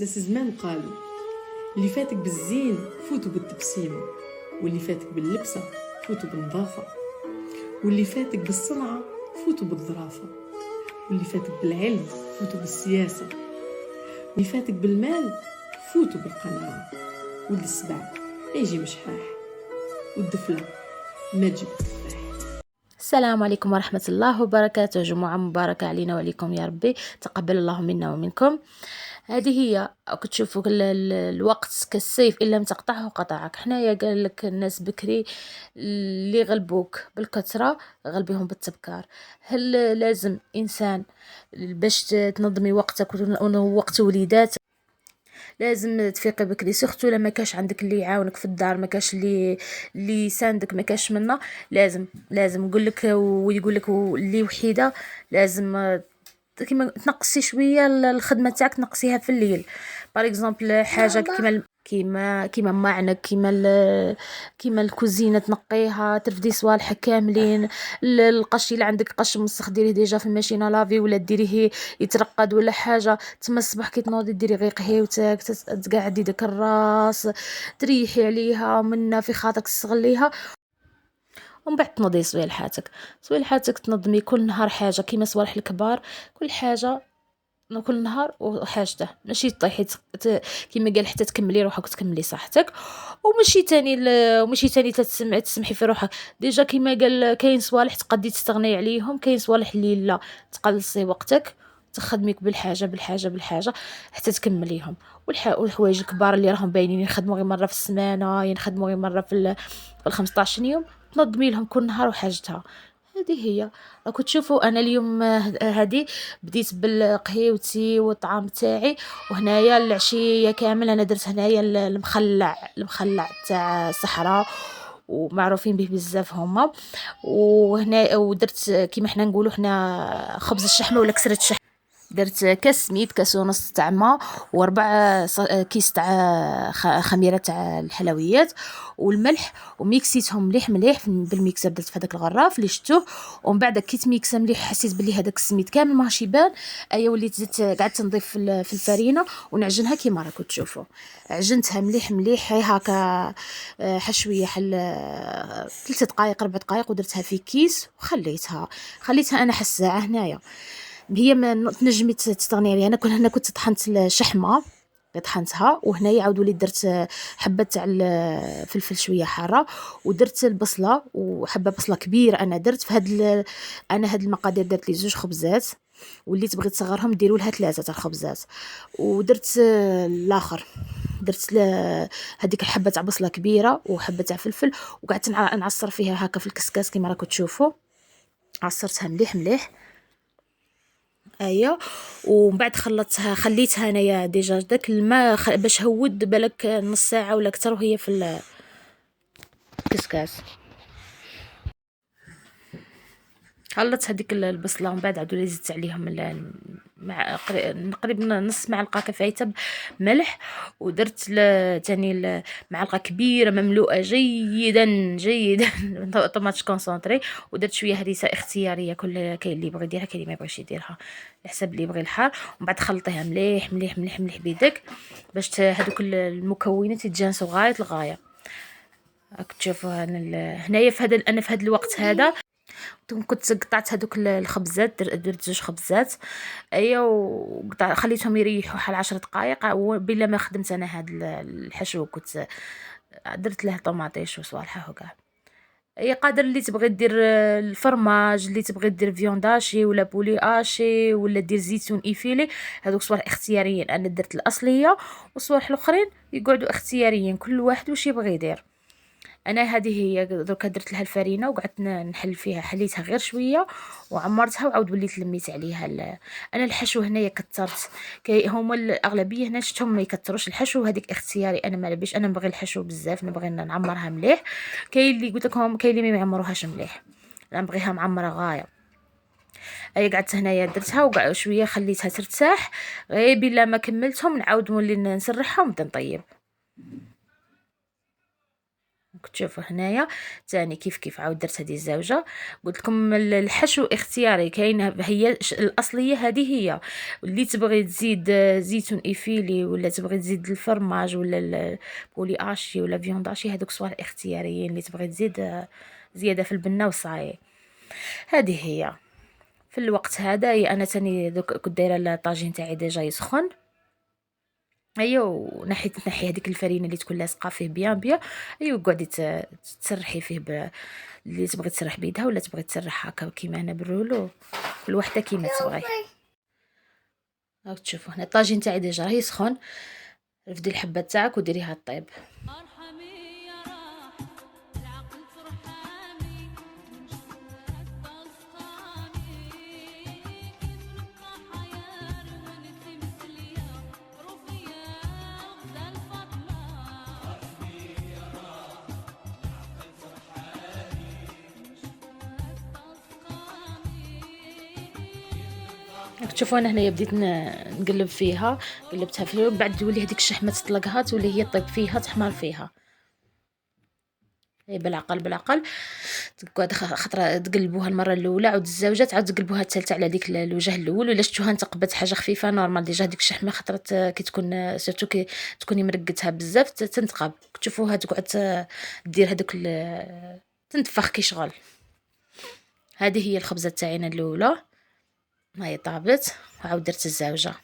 ناس زمان قالوا اللي فاتك بالزين فوتوا بالتبسيمة، واللي فاتك باللبسة فوتوا بالنظافة، واللي فاتك بالصنعة فوتوا بالظرافة، واللي فاتك بالعلم فوتوا بالسياسة، واللي فاتك بالمال فوتوا بالقناعة، واللي السبع ما يجي مشحاح، والدفلة ما تجيب تفاح. السلام عليكم ورحمة الله وبركاته. جمعة مباركة علينا وعليكم يا ربي، تقبل الله منا ومنكم. هذه هي كتشوفوا الوقت كالسيف إن لم تقطعه قطعك. حنايا قال لك الناس بكري اللي غلبوك بالكثرة غلبيهم بالتبكار. هل لازم إنسان باش تنظمي وقتك ووقت وليداتك لازم تفيقي بكري، سورتو لما كاش عندك اللي يعاونك في الدار، ما كاش اللي يساندك، ما كاش منا، لازم نقول لك ويقول لك اللي وحيده لازم كيما تنقصي شويه الخدمه تاعك، تنقصيها في الليل. بار اكزومبل حاجه كيما معنك، كيما الكوزينه تنقيها، ترفدي صوالحك كاملين. القش اللي عندك قش مسخ ديريه ديجا في الماشينه لافي، ولا ديريه يترقد ولا حاجه. تما الصباح كي تنوضي ديري غير قهيوتك، تقعدي داك الراس تريحي عليها منا في خاطرك تستغليها، ومن بعد تنوضي صوالحاتك تنظمي كل نهار حاجه كيما صوالح الكبار. كل حاجه كل نهار وحاجته، ماشي طيحي كيما قال حتى تكملي روحك وتكملي صحتك، ومشي تاني تسمحي في روحك. ديجا كيما قال كاين صوالح تقدي تستغني عليهم، كاين صوالح اللي لا تقلصي وقتك تخدميك بالحاجه حتى تكمليهم. والحوايج الكبار اللي راهم باينين يخدموا غير مره في السمانه، ينخدموا غير مره في 15 يوم، تنظمي لهم كل نهار وحاجتها. هذه هي. راكو تشوفوا انا اليوم هذه بديت بالقهيوتي والطعام تاعي، وهنايا العشيه كامل انا درت هنايا المخلع تاع الصحراء، ومعروفين به بزاف هما. وهنا ودرت كيما حنا نقولوا حنا خبز الشحمه ولا كسره الشحمه. درت كاس سميد، كاس ونص تاع ما، وربع كيس تاع خميره تاع الحلويات والملح، وميكسيتهم مليح بالميكسر. درت في هذاك الغراف اللي شفتوه، ومن بعد كي تميكسا مليح حسيت بلي هذاك السميد كامل ماهوش يبان. ايا وليت زدت قعدت نضيف في الفرينه ونعجنها كيما راكم تشوفوا. عجنتها مليح هاي هكا حشويه 3 دقائق 4 دقائق، ودرتها في كيس وخليتها انا ساعه هنايا. هي ما تنجمي تستغني عليها. انا كنت طحنت الشحمه، طحنتها، وهنا يعاود وليت درت حبه تاع الفلفل شويه حاره، ودرت البصله وحبه بصله كبيره. انا درت في هاد المقادير درت لي 2 خبزات، واللي تبغي تصغرهم ديروا لها 3 تاع الخبزات. ودرت الاخر درت هذيك حبه تاع بصله كبيره وحبه تاع فلفل، وقعدت نعصر فيها هكا في الكسكاس كما راكم تشوفوا. عصرتها مليح. ايوه. ومن بعد خليتها انايا ديجا داك الماء باش هود بالك نص ساعه ولا اكثر وهي في الكسكاس. خلطت هذيك البصله، ومن بعد عاد زدت عليهم مع تقريبا نص معلقه كفايته ملح، ودرت ثاني معلقه كبيره مملوءه جيدا طماط كونسونطري، ودرت شويه هريسه اختياريه، كاين اللي يبغي يديرها كاين اللي ما يبغيش يديرها على حسب اللي يبغي الحار. ومن بعد خلطيها مليح بيدك باش هذوك المكونات يتجانسوا غايه الغايه. راك تشوفوا هنايا انا في هذا الوقت هذا كنت قطعت هذوك الخبزات، درت 2 خبزات. ايوا وقطع خليتهم يريحوا حوالي 10 دقائق، بلا ما خدمت انا هذا الحشو. كنت درت له طوماطيش وصوالحه وكاع. اي قادر اللي تبغي دير الفرماج، اللي تبغي دير فيونداشي ولا بولي اشي، ولا دير زيتون ايفيلي، هذوك صوالح اختياريين. انا درت الاصليه، والصوالح الاخرين يقعدوا اختياريين، كل واحد واش يبغي يدير. انا هذه هي درك درت لها الفرينه وقعدت نحل فيها، حليتها غير شويه وعمرتها، وعاود وليت لميت عليها انا الحشو هنايا كثرت. هما الاغلبيه هنا شفتهم ما يكثروش الحشو، هذيك اختياري انا، ما لبيش انا نبغي الحشو بزاف، نبغي نعمرها مليح. كاين اللي قلت لكم كاين اللي ما يعمروهاش مليح، انا نبغيها معمره غايه. اي قعدت هنايا درتها وقعد شويه خليتها ترتاح، غير بلا ما كملتهم نعاود نولي نسرحهم ونطيب. كتشوفوا هنايا تاني كيف عاود درت هذه الزوجه. قلت لكم الحشو اختياري، كاينه هي الاصليه هذه هي. اللي تبغي تزيد زيتون ايفيلي، ولا تبغي تزيد الفرماج، ولا البولي اشي، ولا فيونداشي، هذوك صوالح اختياريين. اللي تبغي تزيد زياده في البنه وصاي. هذه هي. في الوقت هذا انا تاني دوك كنت دايره الطاجين تاعي ديجا يسخن. ايوا نحيت هذيك الفرينه اللي تكون لاصقه فيه بيان. ايوا قعدي تسرحي فيه اللي تبغي تسرح بيدها، ولا تبغي تسرح هكا كيما انا بالرولو، كل وحده كيما تبغي. راك تشوفوا هنا الطاجين تاعي ديجا راه يسخن. رفدي الحبه تاعك وديريها طيب. تشوفوا انا هنايا بديت نقلب فيها، قلبتها فيها، بعد تولي هذيك الشحمه تطلقها، تولي هي طيب فيها، تحمر فيها. بالعقل تقعد خطره تقلبوها المره الاولى، عاود الزوجه تعاود تقلبوها الثالثه على ديك الوجه الاول. ولا شفتوها نتقبت حاجه خفيفه نورمال ديجا هذيك الشحمه خطره كي تكون سيرتو كي تكوني مرقتها بزاف تنتقب. تشوفوها تقعد دير هذوك تنتفخ كي شغل. هذه هي الخبزه تاعنا الاولى، هاي طابت. وعاود درت الزوجه.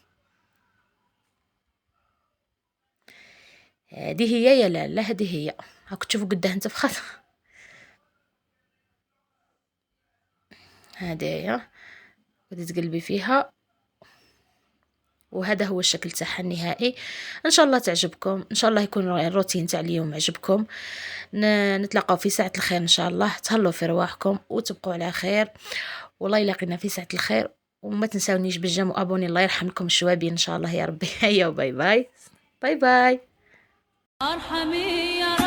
هذه هي يا لا هذه هي. هاك تشوفوا قداه انتفخت. هذايا بدي تقلبي فيها، وهذا هو الشكل تاعها النهائي. ان شاء الله تعجبكم، ان شاء الله يكون الروتين تاع اليوم عجبكم. نتلاقاو في ساعه الخير ان شاء الله. تهلوا في رواحكم وتبقوا على خير، والله يلاقينا في ساعه الخير. وما تنساونيش بالجيم وابوني، الله يرحمكم الشوابين ان شاء الله يا ربي. هيا باي باي باي باي. ارحمي يا